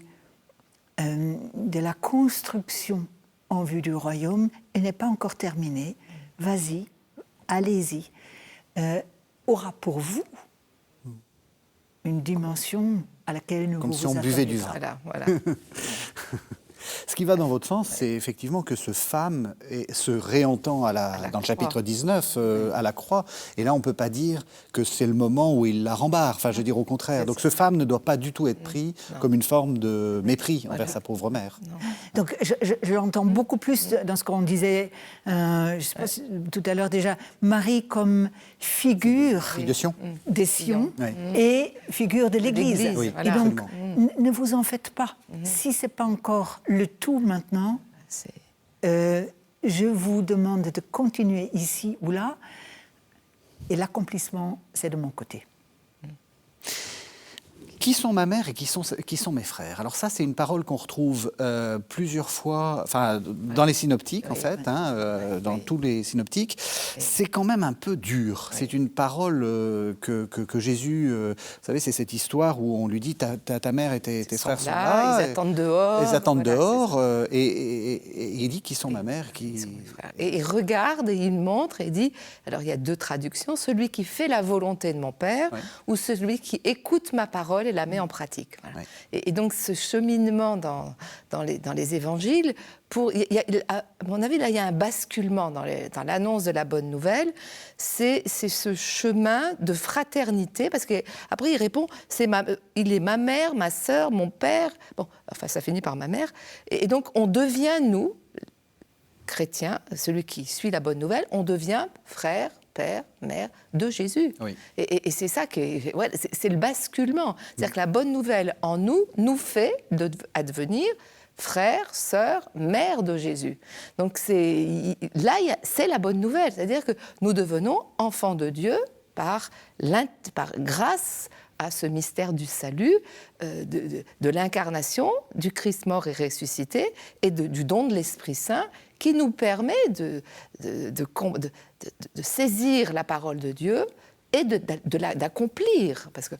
la construction en vue du royaume, il n'est pas encore terminé, vas-y, allez-y, aura pour vous une dimension à laquelle nous Comme vous si on buvait du vin. Voilà. Ce qui va dans votre sens, c'est effectivement que ce femme se réentend dans le chapitre 19, à la croix. Et là, on ne peut pas dire que c'est le moment où il la rembarre. Enfin, je veux dire au contraire. Donc, ce femme ne doit pas du tout être pris comme une forme de mépris envers sa pauvre mère. Non. Donc, je l'entends beaucoup plus dans ce qu'on disait, je sais pas tout à l'heure déjà, Marie comme figure De Sion. des Sions Oui. et figure de l'Église. L'Église, Oui, Et voilà. donc, absolument. ne vous en faites pas. Si ce n'est pas encore le tout maintenant, C'est- je vous demande de continuer ici ou là, et l'accomplissement, c'est de mon côté. Qui sont ma mère et qui sont mes frères? Alors ça, c'est une parole qu'on retrouve plusieurs fois, enfin dans les synoptiques en fait, dans tous les synoptiques. C'est quand même un peu dur. C'est une parole que Jésus, vous savez, c'est cette histoire où on lui dit ta mère et tes frères sont là. Ils attendent dehors. Ils attendent Voilà, dehors et il dit qui sont ma mère, Et il regarde et il montre et dit, alors il y a deux traductions, celui qui fait la volonté de mon Père ou celui qui écoute ma parole et la met en pratique. Voilà. Ouais. Et donc ce cheminement dans les évangiles, à mon avis, là il y a un basculement dans l'annonce de la bonne nouvelle, c'est ce chemin de fraternité, parce qu'après il répond, il est ma mère, ma sœur, mon père, bon, enfin ça finit par ma mère, et donc on devient, nous, chrétien, celui qui suit la bonne nouvelle, on devient frère, père, mère de Jésus. Oui. Et c'est ça c'est le basculement. C'est-à-dire que la bonne nouvelle en nous fait advenir frère, sœur, mère de Jésus. Donc c'est la bonne nouvelle. C'est-à-dire que nous devenons enfants de Dieu par grâce à ce mystère du salut, de l'incarnation, du Christ mort et ressuscité, et du don de l'Esprit Saint, qui nous permet de saisir la parole de Dieu et d'accomplir. Parce que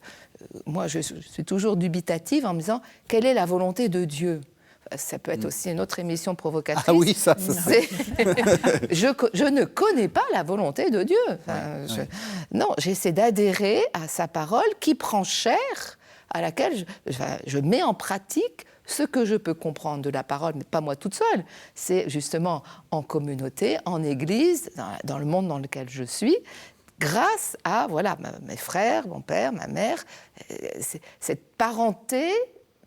moi, je suis toujours dubitative en me disant, quelle est la volonté de Dieu ? Ça peut être aussi une autre émission provocatrice. Ah oui, ça. Je ne connais pas la volonté de Dieu. Enfin, non, j'essaie d'adhérer à sa parole qui prend chair, à laquelle je mets en pratique ce que je peux comprendre de la parole, mais pas moi toute seule. C'est justement en communauté, en église, dans le monde dans lequel je suis, grâce à mes frères, mon père, ma mère, cette parenté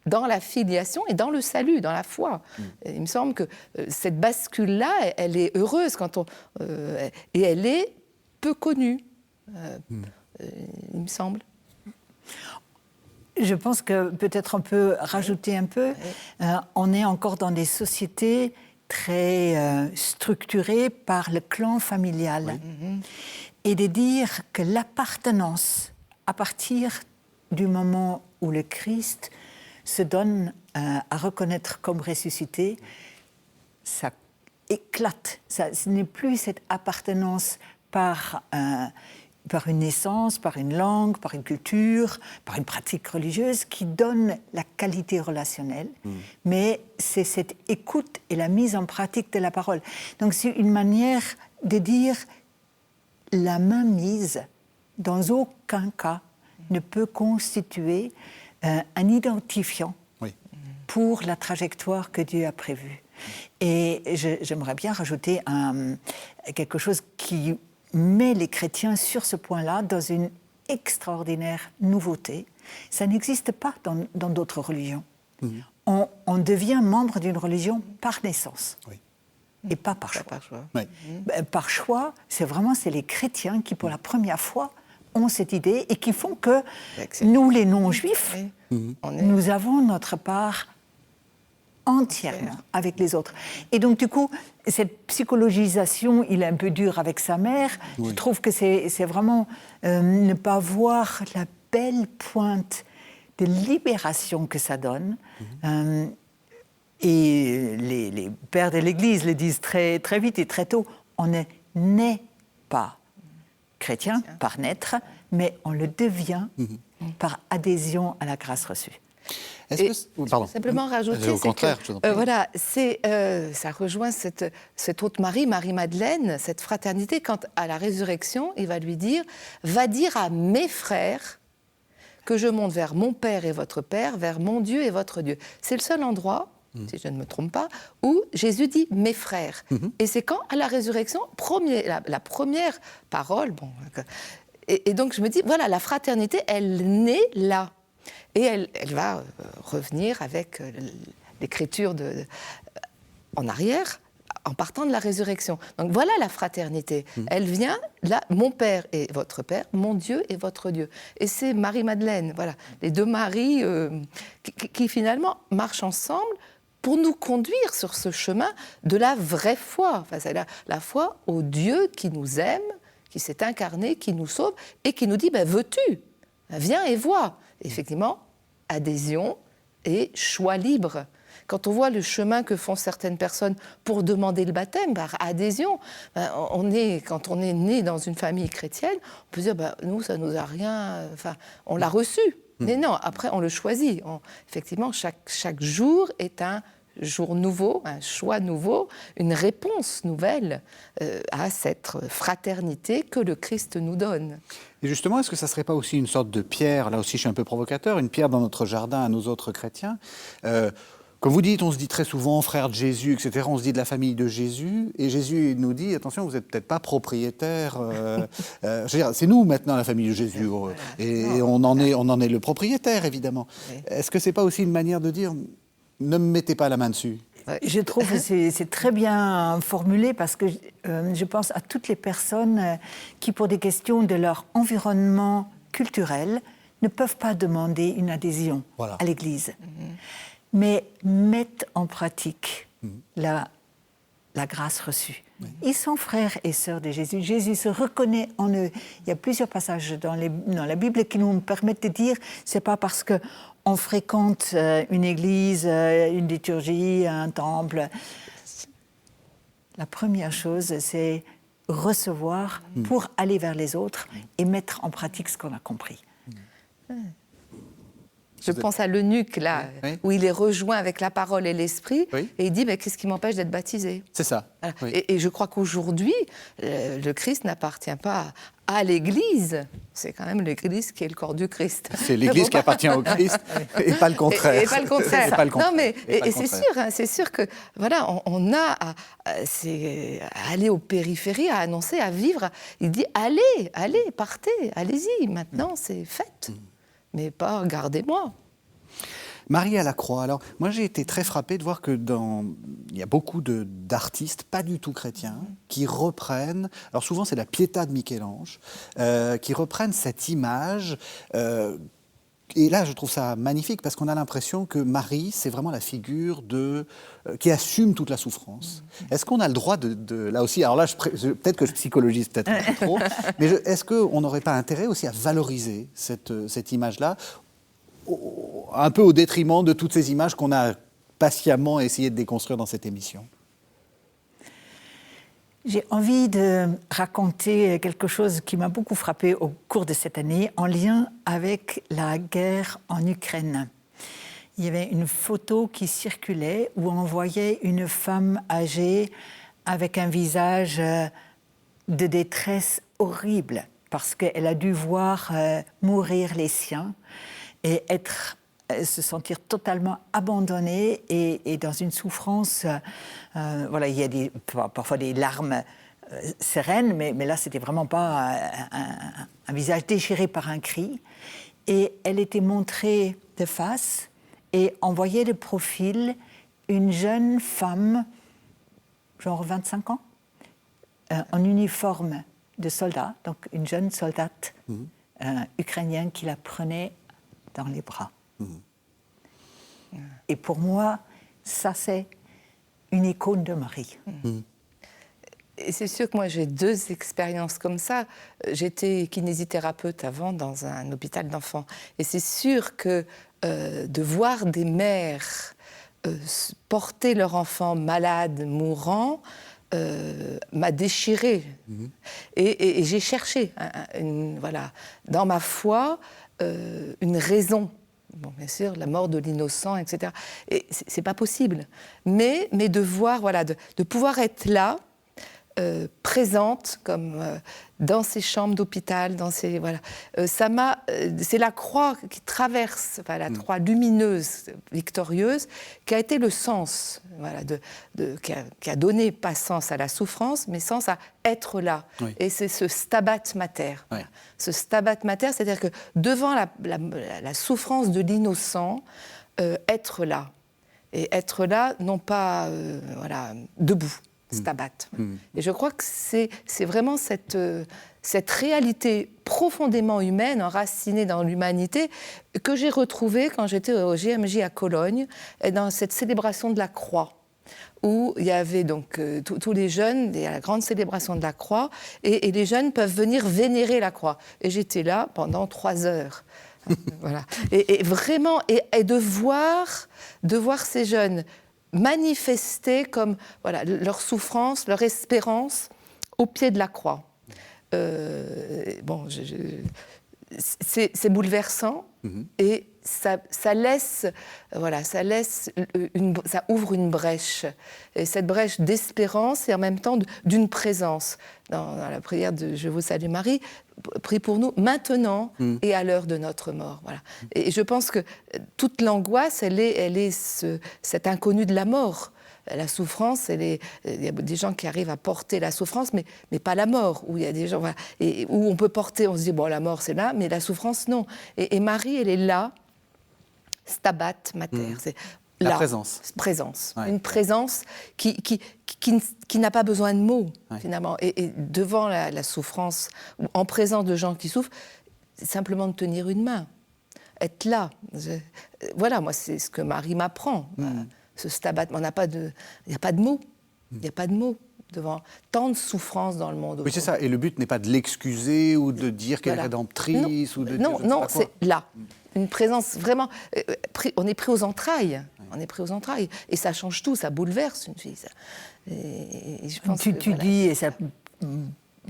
dans la filiation et dans le salut, dans la foi. Il me semble que cette bascule-là, elle est heureuse et elle est peu connue, il me semble. Je pense que peut-être on peut rajouter un peu. On est encore dans des sociétés très structurées par le clan familial. Et de dire que l'appartenance, à partir du moment où le Christ se donne à reconnaître comme ressuscité, ça éclate. Ce n'est plus cette appartenance par une naissance, par une langue, par une culture, par une pratique religieuse qui donne la qualité relationnelle, mais c'est cette écoute et la mise en pratique de la parole. Donc c'est une manière de dire la mainmise, dans aucun cas, ne peut constituer un identifiant pour la trajectoire que Dieu a prévue. Et j'aimerais bien rajouter quelque chose qui met les chrétiens sur ce point-là dans une extraordinaire nouveauté. Ça n'existe pas dans d'autres religions. On devient membre d'une religion par naissance. Et pas par choix. Par choix, c'est les chrétiens qui, pour la première fois, ont cette idée et qui font que nous, les non-juifs, nous avons notre part entièrement avec les autres. Et donc, du coup, cette psychologisation, il est un peu dur avec sa mère. Je trouve que c'est vraiment ne pas voir la belle pointe de libération que ça donne. Et les pères de l'Église le disent très, très vite et très tôt, on ne naît pas chrétien par naître, mais on le devient par adhésion à la grâce reçue. Simplement rajouter, au contraire, voilà, ça rejoint cette autre Marie-Madeleine, cette fraternité, quand à la résurrection, il va lui dire « Va dire à mes frères que je monte vers mon Père et votre Père, vers mon Dieu et votre Dieu. » C'est le seul endroit, si je ne me trompe pas, où Jésus dit « mes frères ». Et c'est quand, à la résurrection, la première parole. Bon, et donc je me dis, voilà, la fraternité, elle naît là. Et elle va revenir avec l'écriture en arrière, en partant de la résurrection. Donc voilà la fraternité. Elle vient là, mon Père et votre Père, mon Dieu et votre Dieu. Et c'est Marie-Madeleine, voilà, les deux Maries qui finalement marchent ensemble pour nous conduire sur ce chemin de la vraie foi. Enfin, c'est la foi au Dieu qui nous aime, qui s'est incarné, qui nous sauve et qui nous dit veux-tu ? Viens et vois. Effectivement, adhésion et choix libre. Quand on voit le chemin que font certaines personnes pour demander le baptême par adhésion, quand on est né dans une famille chrétienne, on peut se dire nous, ça nous a rien. On l'a reçu. Mais non, après, on le choisit. Effectivement, chaque jour est un jour nouveau, un choix nouveau, une réponse nouvelle à cette fraternité que le Christ nous donne. Et justement, est-ce que ça ne serait pas aussi une sorte de pierre, là aussi je suis un peu provocateur, une pierre dans notre jardin à nous autres chrétiens comme vous dites, on se dit très souvent frère de Jésus, etc. On se dit de la famille de Jésus. Et Jésus nous dit, attention, vous n'êtes peut-être pas propriétaire. Je veux dire, c'est nous maintenant la famille de Jésus. Et on en est le propriétaire, évidemment. Est-ce que ce n'est pas aussi une manière de dire, ne me mettez pas la main dessus ? Je trouve que c'est très bien formulé parce que je pense à toutes les personnes qui, pour des questions de leur environnement culturel, ne peuvent pas demander une adhésion à l'Église. Mais mettent en pratique la grâce reçue. Ils sont frères et sœurs de Jésus. Jésus se reconnaît en eux. Il y a plusieurs passages dans la Bible qui nous permettent de dire c'est pas parce qu'on fréquente une église, une liturgie, un temple. La première chose, c'est recevoir pour aller vers les autres et mettre en pratique ce qu'on a compris. Je pense à l'eunuque, là, où il est rejoint avec la parole et l'esprit, et il dit qu'est-ce qui m'empêche d'être baptisé ? C'est ça. Voilà. Et je crois qu'aujourd'hui, le Christ n'appartient pas à l'Église. C'est quand même l'Église qui est le corps du Christ. C'est l'Église qui appartient au Christ, et pas le contraire. Et pas le contraire. Non, mais c'est sûr que voilà, on a à aller aux périphéries, à annoncer, à vivre. Il dit allez, partez, allez-y. Maintenant, c'est fait. Mais pas « gardez-moi ». Marie à la croix. Alors, moi, j'ai été très frappé de voir que il y a beaucoup d'artistes, pas du tout chrétiens, qui reprennent, alors souvent c'est la Pietà de Michel-Ange, qui reprennent cette image Et là, je trouve ça magnifique parce qu'on a l'impression que Marie, c'est vraiment la figure qui assume toute la souffrance. Est-ce qu'on a le droit là aussi, alors là, peut-être que je psychologise peut-être un peu trop, mais est-ce qu'on n'aurait pas intérêt aussi à valoriser cette image-là, un peu au détriment de toutes ces images qu'on a patiemment essayé de déconstruire dans cette émission? J'ai envie de raconter quelque chose qui m'a beaucoup frappé au cours de cette année en lien avec la guerre en Ukraine. Il y avait une photo qui circulait où on voyait une femme âgée avec un visage de détresse horrible parce qu'elle a dû voir mourir les siens et se sentir totalement abandonnée et dans une souffrance. Voilà, il y a parfois des larmes sereines, mais là, c'était vraiment pas un visage déchiré par un cri. Et elle était montrée de face et on voyait de profil une jeune femme, genre 25 ans, en uniforme de soldat, donc une jeune soldate ukrainienne qui la prenait dans les bras. Et pour moi, ça c'est une icône de Marie. Et c'est sûr que moi j'ai 2 expériences comme ça. J'étais kinésithérapeute avant dans un hôpital d'enfants. Et c'est sûr que de voir des mères porter leur enfant malade, mourant, m'a déchirée. Et j'ai cherché, voilà, dans ma foi, une raison. Bon, bien sûr, la mort de l'innocent, etc. Et c'est pas possible. Mais de voir, voilà, de pouvoir être là, présente, comme dans ces chambres d'hôpital, dans ces, voilà. C'est la croix qui traverse, enfin, la croix lumineuse, victorieuse, qui a été le sens, voilà, qui a donné pas sens à la souffrance, mais sens à être là. Oui. Et c'est ce stabat mater. Oui. Voilà. Ce stabat mater, c'est-à-dire que devant la souffrance de l'innocent, être là. Et être là, non pas voilà, debout. Stabat. Et je crois que c'est vraiment cette réalité profondément humaine, enracinée dans l'humanité, que j'ai retrouvée quand j'étais au GMJ à Cologne, dans cette célébration de la croix, où il y avait donc tous les jeunes, il y a la grande célébration de la croix, et les jeunes peuvent venir vénérer la croix. Et j'étais là pendant 3 heures. Voilà. Et vraiment, et de voir ces jeunes manifester comme voilà, leur souffrance, leur espérance au pied de la croix. Bon, c'est bouleversant et ça laisse, voilà, ça ouvre une brèche. Et cette brèche d'espérance et en même temps d'une présence. Dans la prière de « Je vous salue Marie », prie pour nous maintenant et à l'heure de notre mort. Voilà. Et je pense que toute l'angoisse, elle est cet inconnu de la mort. La souffrance, il y a des gens qui arrivent à porter la souffrance, mais pas la mort. Où il y a des gens, voilà, et où on peut porter, on se dit, bon, la mort, c'est là, mais la souffrance, non. Et Marie, elle est là, stabat mater. C'est la là, présence. Ouais. Une présence qui n'a pas besoin de mots, finalement. Et devant la souffrance, en présence de gens qui souffrent, c'est simplement de tenir une main, être là. Voilà, moi, c'est ce que Marie m'apprend. Ce stabat, il n'y a pas de mots. Il n'y a pas de mots devant tant de souffrance dans le monde. Oui, c'est ça. Et le but n'est pas de l'excuser ou de dire qu'elle est rédemptrice. Non, c'est là. Une présence vraiment... on est pris aux entrailles. On est pris aux entrailles. Et ça change tout, ça bouleverse une fille. Ça. Et je pense tu voilà. dis, et ça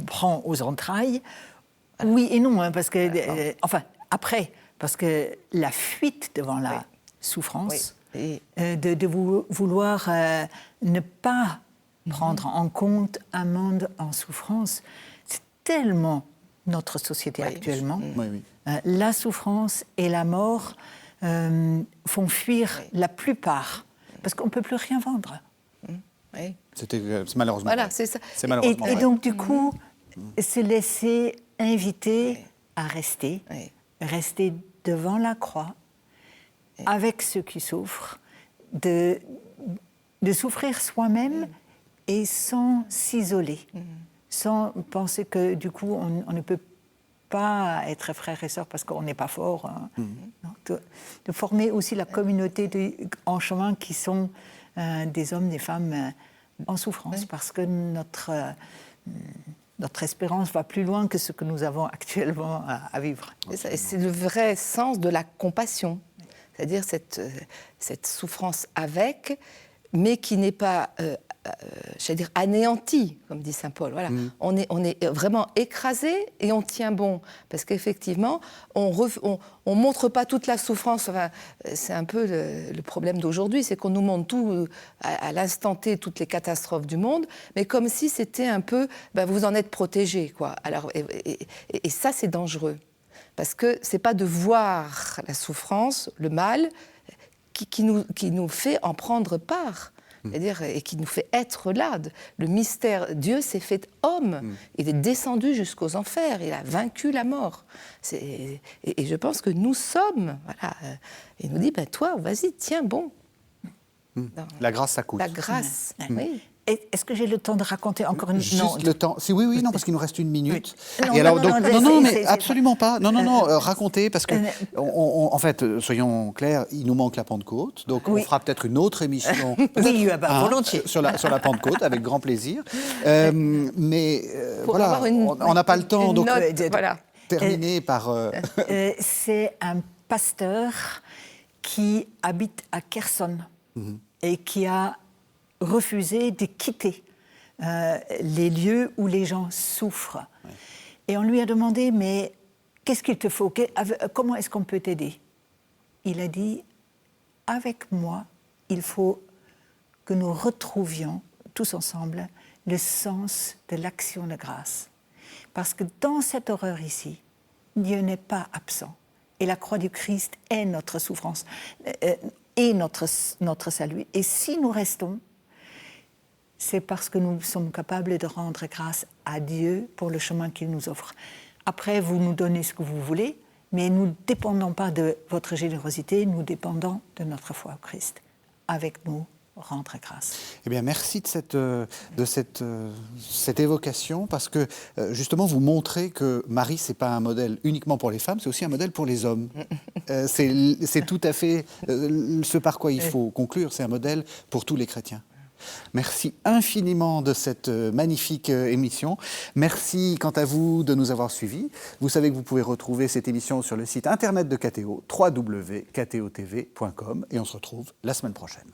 prend aux entrailles. Oui et non, hein, parce que... enfin, après, parce que la fuite devant la souffrance, de vouloir ne pas prendre en compte un monde en souffrance, c'est tellement notre société actuellement. La souffrance et la mort font fuir la plupart, parce qu'on ne peut plus rien vendre. C'est malheureusement voilà, c'est ça. C'est malheureusement et donc, du coup, se laisser inviter à rester devant la croix, avec ceux qui souffrent, de souffrir soi-même et sans s'isoler, sans penser que du coup on ne peut pas être frères et sœurs parce qu'on n'est pas fort. Hein. Non. de former aussi la communauté en chemin qui sont des hommes, des femmes en souffrance, parce que notre espérance va plus loin que ce que nous avons actuellement à vivre. Et c'est le vrai sens de la compassion, c'est-à-dire cette souffrance avec, mais qui n'est pas, j'allais dire, anéantie, comme dit saint Paul. Voilà. On est vraiment écrasé et on tient bon, parce qu'effectivement, on montre pas toute la souffrance. Enfin, c'est un peu le problème d'aujourd'hui, c'est qu'on nous montre tout à l'instant T, toutes les catastrophes du monde, mais comme si c'était un peu, vous en êtes protégé, quoi. Alors, et ça, c'est dangereux, parce que c'est pas de voir la souffrance, le mal, qui nous fait en prendre part, c'est-à-dire, et qui nous fait être là. Le mystère, Dieu s'est fait homme, il est descendu jusqu'aux enfers, il a vaincu la mort. Et je pense que nous sommes, voilà, il nous dit, toi, vas-y, tiens bon. La grâce, ça coûte. La grâce, oui. Est-ce que j'ai le temps de raconter encore une Juste non, le temps. Oui, non, parce qu'il nous reste une minute. Oui. Et alors, non, mais c'est absolument pas. Non, racontez, parce que, en fait, soyons clairs, il nous manque la Pentecôte, donc on fera peut-être une autre émission. Oui, volontiers. Sur la Pentecôte, avec grand plaisir. Mais voilà, on n'a pas le temps, donc voilà. terminer par... C'est un pasteur qui habite à Kherson et qui a refusé de quitter les lieux où les gens souffrent. Ouais. Et on lui a demandé, mais qu'est-ce qu'il te faut ? Comment est-ce qu'on peut t'aider ? Il a dit, avec moi, il faut que nous retrouvions tous ensemble le sens de l'action de grâce. Parce que dans cette horreur ici, Dieu n'est pas absent. Et la croix du Christ est notre souffrance, et notre salut. Et si nous restons, c'est parce que nous sommes capables de rendre grâce à Dieu pour le chemin qu'il nous offre. Après, vous nous donnez ce que vous voulez, mais nous ne dépendons pas de votre générosité, nous dépendons de notre foi au Christ. Avec nous, rendre grâce. Eh bien, merci de cette évocation, parce que justement, vous montrez que Marie, ce n'est pas un modèle uniquement pour les femmes, c'est aussi un modèle pour les hommes. C'est tout à fait ce par quoi il faut conclure, c'est un modèle pour tous les chrétiens. Merci infiniment de cette magnifique émission. Merci, quant à vous, de nous avoir suivis. Vous savez que vous pouvez retrouver cette émission sur le site internet de KTO, www.ktotv.com, et on se retrouve la semaine prochaine.